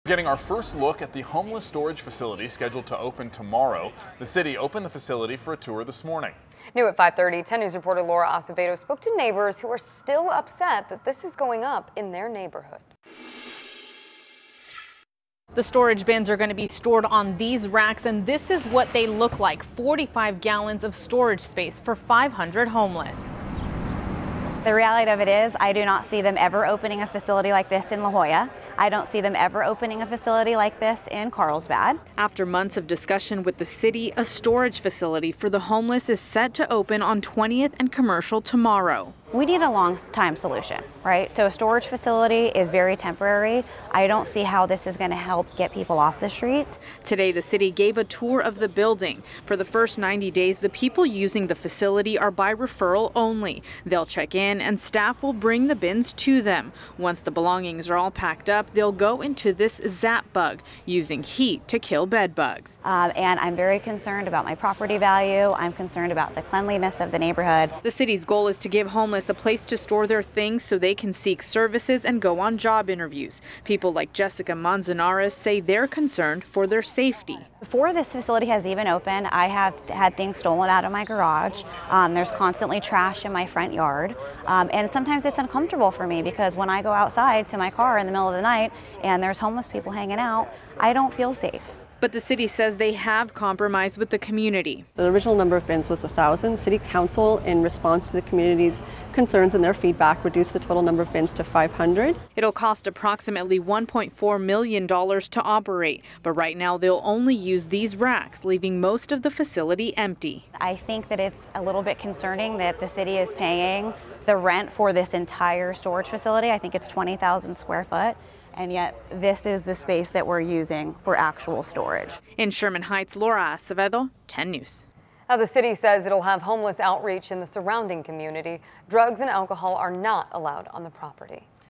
Getting our first look at the homeless storage facility scheduled to open tomorrow. The city opened the facility for a tour this morning. New at 5:30, 10 News reporter Laura Acevedo spoke to neighbors who are still upset that this is going up in their neighborhood. The storage bins are going to be stored on these racks, and this is what they look like: 45 gallons of storage space for 500 homeless. The reality of it is, I do not see them ever opening a facility like this in La Jolla. I don't see them ever opening a facility like this in Carlsbad. After months of discussion with the city, a storage facility for the homeless is set to open on 20th and Commercial tomorrow. We need a long-time solution, right? So a storage facility is very temporary. I don't see how this is going to help get people off the streets. Today, the city gave a tour of the building. For the first 90 days, the people using the facility are by referral only. They'll check in and staff will bring the bins to them. Once the belongings are all packed up, they'll go into this zap bug, using heat to kill bed bugs. And I'm very concerned about my property value. I'm concerned about the cleanliness of the neighborhood. The city's goal is to give homeless a place to store their things so they can seek services and go on job interviews. People like Jessica Manzanares say they're concerned for their safety. Before this facility has even opened, I have had things stolen out of my garage. There's constantly trash in my front yard. And sometimes it's uncomfortable for me because when I go outside to my car in the middle of the night and there's homeless people hanging out, I don't feel safe. But the city says they have compromised with the community. The original number of bins was 1,000. City Council, in response to the community's concerns and their feedback, reduced the total number of bins to 500. It'll cost approximately $1.4 million to operate, but right now they'll only use these racks, leaving most of the facility empty. I think that it's a little bit concerning that the city is paying the rent for this entire storage facility. I think it's 20,000 square foot. And yet this is the space that we're using for actual storage. In Sherman Heights, Laura Acevedo, 10 News. Now, the city says it'll have homeless outreach in the surrounding community. Drugs and alcohol are not allowed on the property.